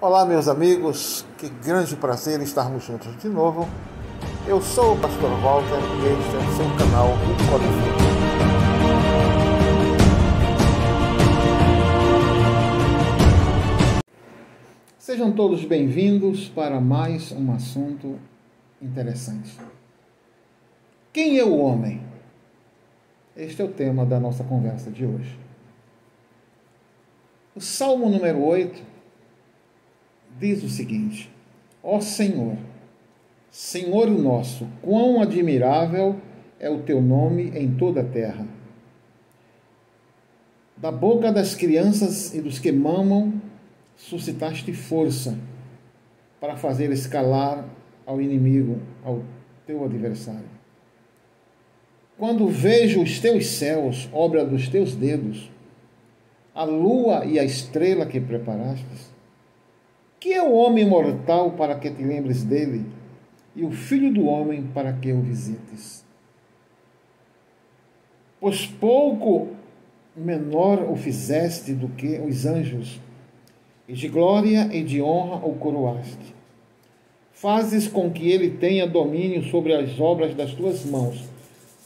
Olá, meus amigos, que grande prazer estarmos juntos de novo. Eu sou o Pastor Walter e este é o seu canal O Código. Sejam todos bem-vindos para mais um assunto interessante. Quem é o homem? Este é o tema da nossa conversa de hoje. O Salmo número 8 diz o seguinte: Ó Senhor, Senhor nosso, quão admirável é o teu nome em toda a terra. Da boca das crianças e dos que mamam, suscitaste força para fazer escalar ao inimigo, ao teu adversário. Quando vejo os teus céus, obra dos teus dedos, a lua e a estrela que preparastes, que é o homem mortal para que te lembres dele, e o filho do homem para que o visites? Pois pouco menor o fizeste do que os anjos, e de glória e de honra o coroaste. Fazes com que ele tenha domínio sobre as obras das tuas mãos.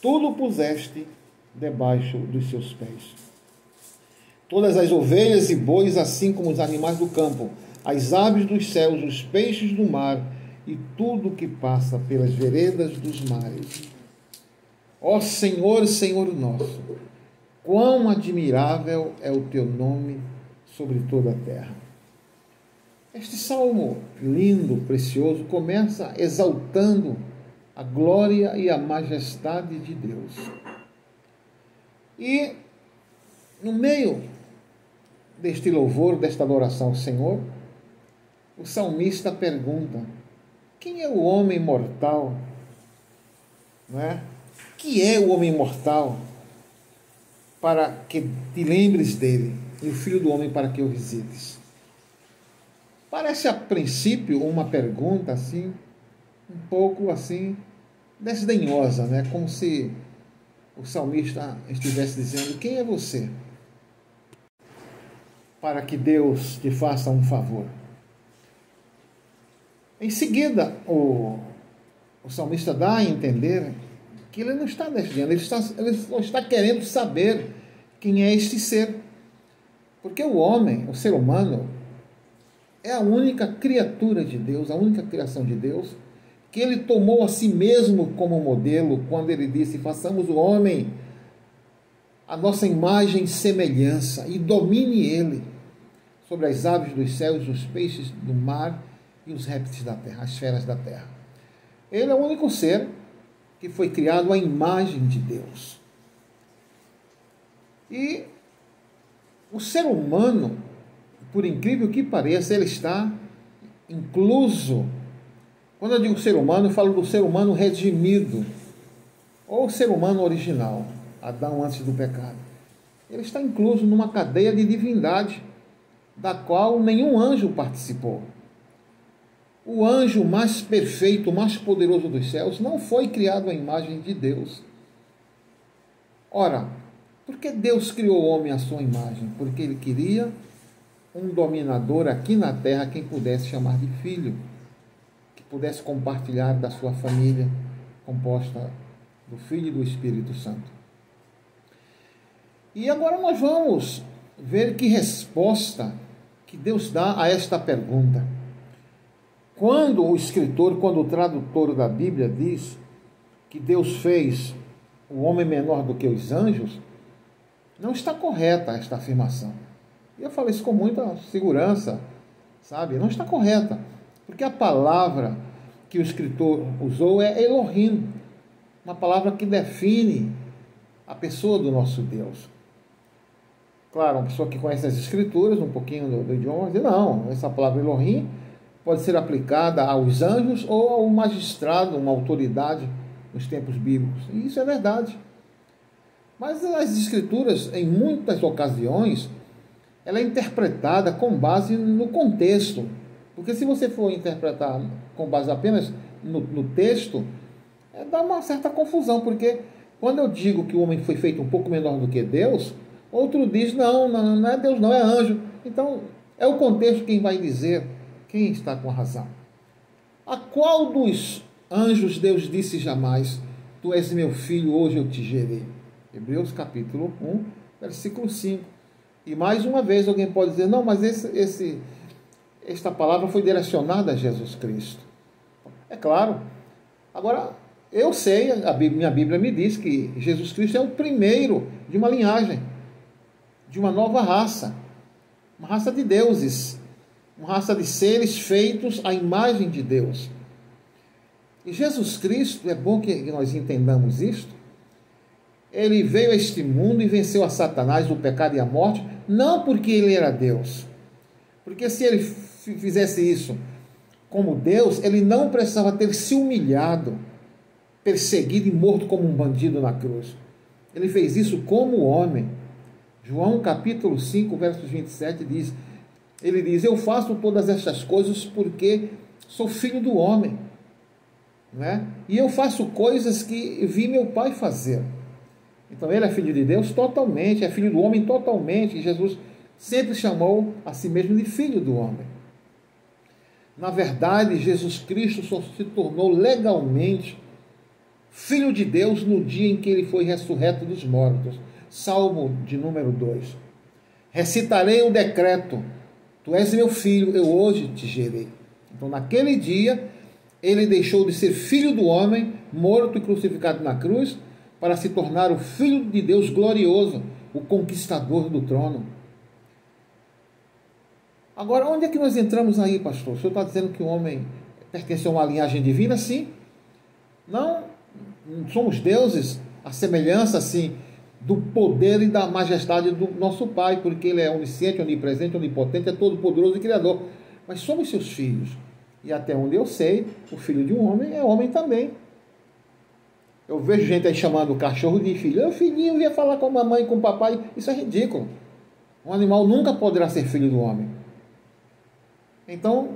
Tudo puseste debaixo dos seus pés. Todas as ovelhas e bois, assim como os animais do campo, as aves dos céus, os peixes do mar e tudo que passa pelas veredas dos mares. Ó Senhor, Senhor nosso, quão admirável é o teu nome sobre toda a terra. Este salmo lindo, precioso, começa exaltando a glória e a majestade de Deus. E no meio deste louvor, desta adoração ao Senhor, o salmista pergunta: quem é o homem mortal? Não é? Que é o homem mortal para que te lembres dele, e o filho do homem para que o visites? Parece a princípio uma pergunta assim, um pouco assim, desdenhosa, né? Como se o salmista estivesse dizendo: quem é você para que Deus te faça um favor? Em seguida, o salmista dá a entender que ele não está desdenhando, ele só está querendo saber quem é este ser. Porque o homem, o ser humano, é a única criatura de Deus, a única criação de Deus, que ele tomou a si mesmo como modelo quando ele disse: façamos o homem a nossa imagem e semelhança, e domine ele sobre as aves dos céus, os peixes do mar e os répteis da terra, as feras da terra. Ele é o único ser que foi criado à imagem de Deus. E o ser humano, por incrível que pareça, ele está incluso. Quando eu digo ser humano, eu falo do ser humano redimido, ou ser humano original, Adão antes do pecado. Ele está incluso numa cadeia de divindade, da qual nenhum anjo participou. O anjo mais perfeito, mais poderoso dos céus, não foi criado à imagem de Deus. Ora, por que Deus criou o homem à sua imagem? Porque ele queria um dominador aqui na terra, quem pudesse chamar de filho, que pudesse compartilhar da sua família, composta do Filho e do Espírito Santo. E agora nós vamos ver que resposta que Deus dá a esta pergunta. Quando o escritor, quando o tradutor da Bíblia diz que Deus fez o homem menor do que os anjos, não está correta esta afirmação. E eu falo isso com muita segurança, sabe? Não está correta, porque a palavra que o escritor usou é Elohim, uma palavra que define a pessoa do nosso Deus. Claro, uma pessoa que conhece as escrituras, um pouquinho do idioma, diz: não, essa palavra Elohim pode ser aplicada aos anjos ou ao magistrado, uma autoridade nos tempos bíblicos. E isso é verdade. Mas as escrituras, em muitas ocasiões, ela é interpretada com base no contexto. Porque se você for interpretar com base apenas no texto, dá uma certa confusão. Porque quando eu digo que o homem foi feito um pouco menor do que Deus, outro diz: não é Deus, não é anjo. Então, é o contexto quem vai dizer Quem está com a razão? A qual dos anjos Deus disse jamais: Tu és meu filho, hoje eu te gerei? Hebreus capítulo 1, versículo 5. E mais uma vez alguém pode dizer: não, mas esta palavra foi direcionada a Jesus Cristo. É claro. Agora, eu sei, minha Bíblia me diz que Jesus Cristo é o primeiro de uma linhagem, de uma nova raça, uma raça de deuses, uma raça de seres feitos à imagem de Deus. E Jesus Cristo, é bom que nós entendamos isto, ele veio a este mundo e venceu a Satanás, o pecado e a morte, não porque ele era Deus. Porque se ele fizesse isso como Deus, ele não precisava ter se humilhado, perseguido e morto como um bandido na cruz. Ele fez isso como homem. João capítulo 5, versos 27 diz, ele diz: eu faço todas estas coisas porque sou filho do homem, né? E eu faço coisas que vi meu pai fazer. Então ele é filho de Deus totalmente, é filho do homem totalmente. E Jesus sempre chamou a si mesmo de filho do homem. Na verdade, Jesus Cristo só se tornou legalmente filho de Deus no dia em que ele foi ressurreto dos mortos. Salmo de número 2. Recitarei o decreto: Tu és meu filho, eu hoje te gerei. Então, naquele dia, ele deixou de ser filho do homem, morto e crucificado na cruz, para se tornar o Filho de Deus glorioso, o conquistador do trono. Agora, onde é que nós entramos aí, pastor? O senhor está dizendo que o homem pertence a uma linhagem divina? Sim. Não somos deuses, a semelhança, assim, do poder e da majestade do nosso Pai, porque Ele é onisciente, onipresente, onipotente, é todo-poderoso e criador. Mas somos seus filhos. E até onde eu sei, o filho de um homem é homem também. Eu vejo gente aí chamando o cachorro de filho. O filhinho vinha falar com a mamãe e com o papai. Isso é ridículo. Um animal nunca poderá ser filho do homem. Então,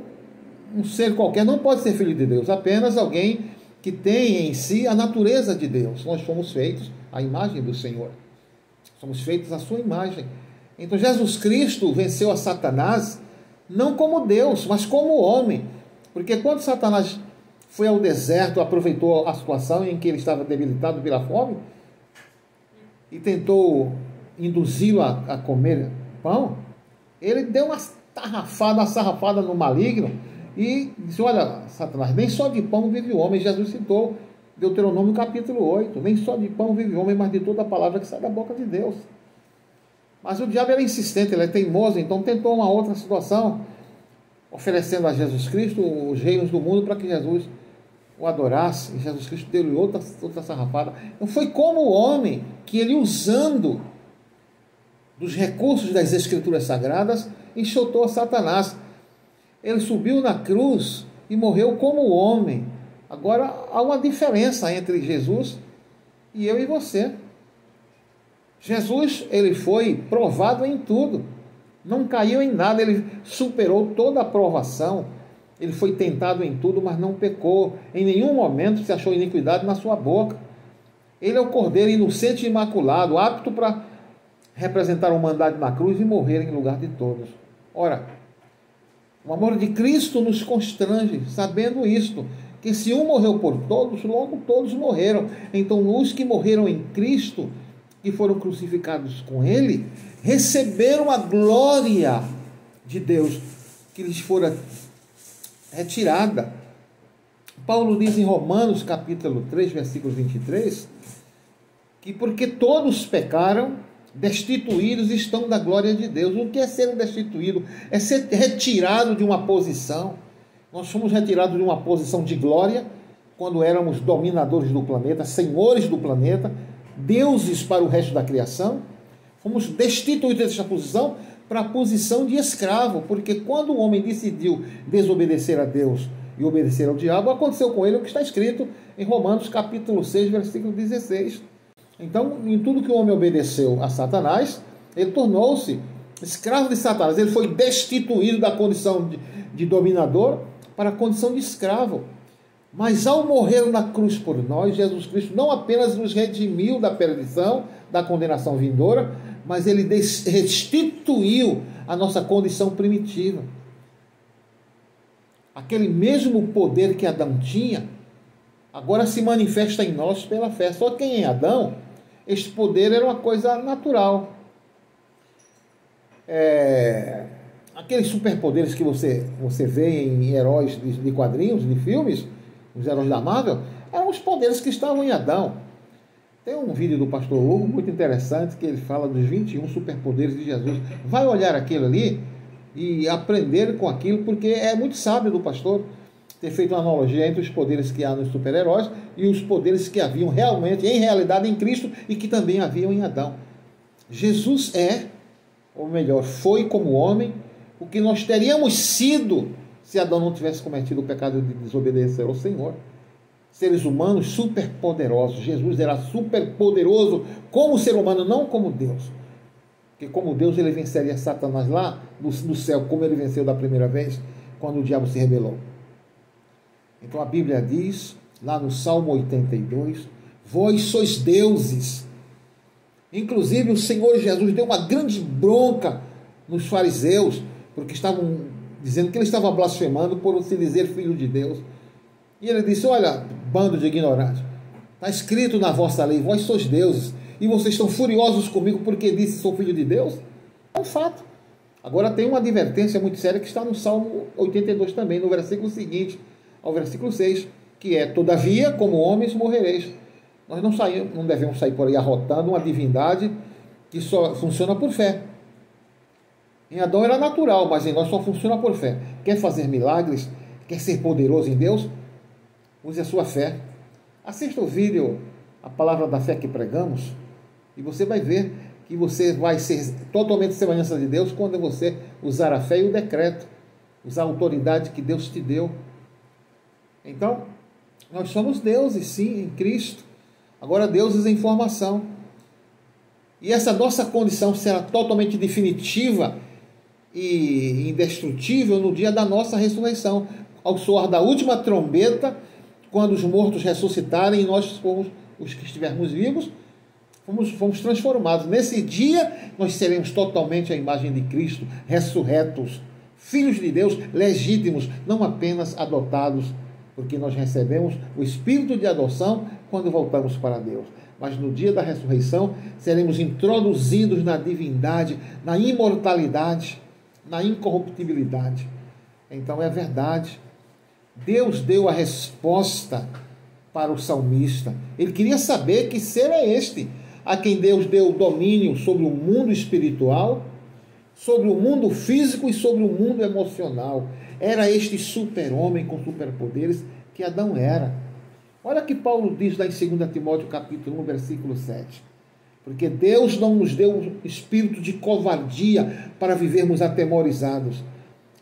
um ser qualquer não pode ser filho de Deus. Apenas alguém que tem em si a natureza de Deus. Nós fomos feitos à imagem do Senhor. Somos feitos à sua imagem. Então, Jesus Cristo venceu a Satanás não como Deus, mas como homem. Porque quando Satanás foi ao deserto, aproveitou a situação em que ele estava debilitado pela fome e tentou induzi-lo a comer pão, ele deu uma sarrafada no maligno e disse: olha, Satanás, nem só de pão vive o homem. Jesus citou Deuteronômio capítulo 8, nem só de pão vive o homem, mas de toda a palavra que sai da boca de Deus. Mas o diabo era insistente, ele é teimoso, então tentou uma outra situação, oferecendo a Jesus Cristo os reinos do mundo para que Jesus o adorasse, e Jesus Cristo deu-lhe outra sarrafada. Então foi como homem que ele, usando dos recursos das Escrituras Sagradas, enxotou a Satanás. Ele subiu na cruz e morreu como homem. Agora há uma diferença entre Jesus e eu e você. Jesus, ele foi provado em tudo, não caiu em nada, ele superou toda a provação. Ele foi tentado em tudo, mas não pecou. Em nenhum momento se achou iniquidade na sua boca. Ele é o Cordeiro inocente e imaculado, apto para representar a humanidade na cruz e morrer em lugar de todos. Ora, o amor de Cristo nos constrange, sabendo isto, que se um morreu por todos, logo todos morreram. Então, os que morreram em Cristo e foram crucificados com Ele, receberam a glória de Deus que lhes fora retirada. Paulo diz em Romanos capítulo 3, versículo 23, que porque todos pecaram, destituídos estão da glória de Deus. O que é ser destituído? É ser retirado de uma posição. Nós fomos retirados de uma posição de glória, quando éramos dominadores do planeta, senhores do planeta, deuses para o resto da criação. Fomos destituídos dessa posição para a posição de escravo, porque quando o homem decidiu desobedecer a Deus e obedecer ao diabo, aconteceu com ele o que está escrito em Romanos capítulo 6, versículo 16. Então, em tudo que o homem obedeceu a Satanás, ele tornou-se escravo de Satanás. Ele foi destituído da condição de dominador para a condição de escravo. Mas ao morrer na cruz por nós, Jesus Cristo não apenas nos redimiu da perdição, da condenação vindoura, mas ele restituiu a nossa condição primitiva. aquele mesmo poder que Adão tinha, agora se manifesta em nós pela fé. Só que em Adão, este poder era uma coisa natural. Aqueles superpoderes que você vê em heróis de quadrinhos, de filmes, os heróis da Marvel, eram os poderes que estavam em Adão. Tem um vídeo do pastor Hugo muito interessante que ele fala dos 21 superpoderes de Jesus. Vai olhar aquilo ali e aprender com aquilo, porque é muito sábio do pastor ter feito uma analogia entre os poderes que há nos super-heróis e os poderes que haviam realmente, em realidade, em Cristo e que também haviam em Adão. Jesus ou melhor, foi como homem, o que nós teríamos sido se Adão não tivesse cometido o pecado de desobedecer ao Senhor. Seres humanos superpoderosos. Jesus era superpoderoso como ser humano, não como Deus. Porque como Deus ele venceria Satanás lá no céu, como ele venceu da primeira vez, quando o diabo se rebelou. Então a Bíblia diz, lá no Salmo 82, vós sois deuses. Inclusive o Senhor Jesus deu uma grande bronca nos fariseus, porque estavam dizendo que ele estava blasfemando por se dizer filho de Deus. E ele disse, olha, bando de ignorantes, está escrito na vossa lei, vós sois deuses, e vocês estão furiosos comigo porque disse sou filho de Deus? É um fato. Agora tem uma advertência muito séria que está no Salmo 82 também, no versículo seguinte, ao versículo 6, que é, todavia, como homens morrereis. Nós não devemos sair por aí arrotando uma divindade que só funciona por fé. Em Adão era natural, mas em nós só funciona por fé. Quer fazer milagres? Quer ser poderoso em Deus? Use a sua fé. Assista o vídeo, a palavra da fé que pregamos, e você vai ver que você vai ser totalmente semelhança de Deus quando você usar a fé e o decreto, usar a autoridade que Deus te deu. Então, nós somos deuses, sim, em Cristo. Agora, deuses em formação. E essa nossa condição será totalmente definitiva e indestrutível no dia da nossa ressurreição, ao soar da última trombeta, quando os mortos ressuscitarem e nós fomos, os que estivermos vivos, fomos transformados. Nesse dia, nós seremos totalmente a imagem de Cristo, ressurretos, filhos de Deus, legítimos, não apenas adotados, porque nós recebemos o Espírito de adoção quando voltamos para Deus. Mas no dia da ressurreição, seremos introduzidos na divindade, na imortalidade, na incorruptibilidade. Então é verdade. Deus deu a resposta para o salmista. Ele queria saber que ser é este, a quem Deus deu o domínio sobre o mundo espiritual, sobre o mundo físico e sobre o mundo emocional. Era este super-homem com superpoderes que Adão era. Olha o que Paulo diz lá em 2 Timóteo capítulo 1, versículo 7. Porque Deus não nos deu espírito de covardia para vivermos atemorizados,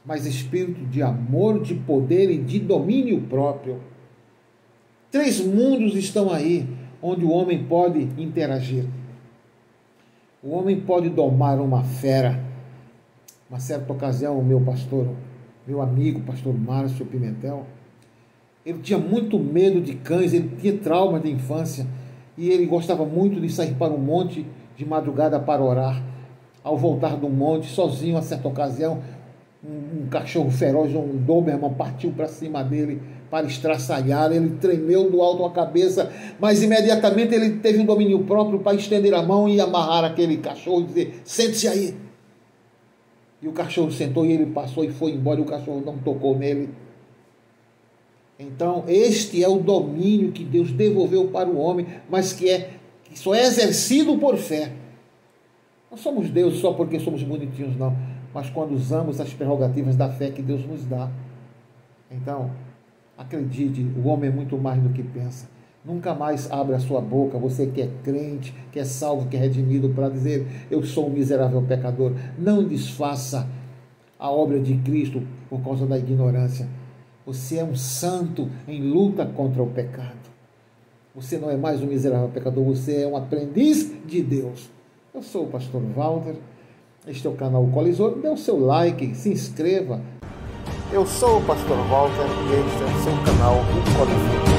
mas espírito de amor, de poder e de domínio próprio. 3 mundos estão aí, onde o homem pode interagir. O homem pode domar uma fera. Uma certa ocasião, o meu amigo, pastor Márcio Pimentel, ele tinha muito medo de cães, ele tinha trauma de infância, e ele gostava muito de sair para um monte de madrugada para orar. Ao voltar do monte, sozinho, a certa ocasião, um cachorro feroz, um Doberman, partiu para cima dele para estraçalhar. Ele tremeu do alto a cabeça, mas imediatamente ele teve um domínio próprio para estender a mão e amarrar aquele cachorro e dizer, sente-se aí. E o cachorro sentou e ele passou e foi embora, e o cachorro não tocou nele. Então, este é o domínio que Deus devolveu para o homem, mas que só é exercido por fé. Não somos Deus só porque somos bonitinhos, não, mas quando usamos as prerrogativas da fé que Deus nos dá. Então, acredite, o homem é muito mais do que pensa. Nunca mais abra a sua boca, você que é crente, que é salvo, que é redimido, para dizer, eu sou um miserável pecador. Não desfaça a obra de Cristo por causa da ignorância. Você é um santo em luta contra o pecado. Você não é mais um miserável pecador, você é um aprendiz de Deus. Eu sou o pastor Walter, este é o canal Colisor, dê o seu like, se inscreva. Eu sou o pastor Walter e este é o seu canal Colisor.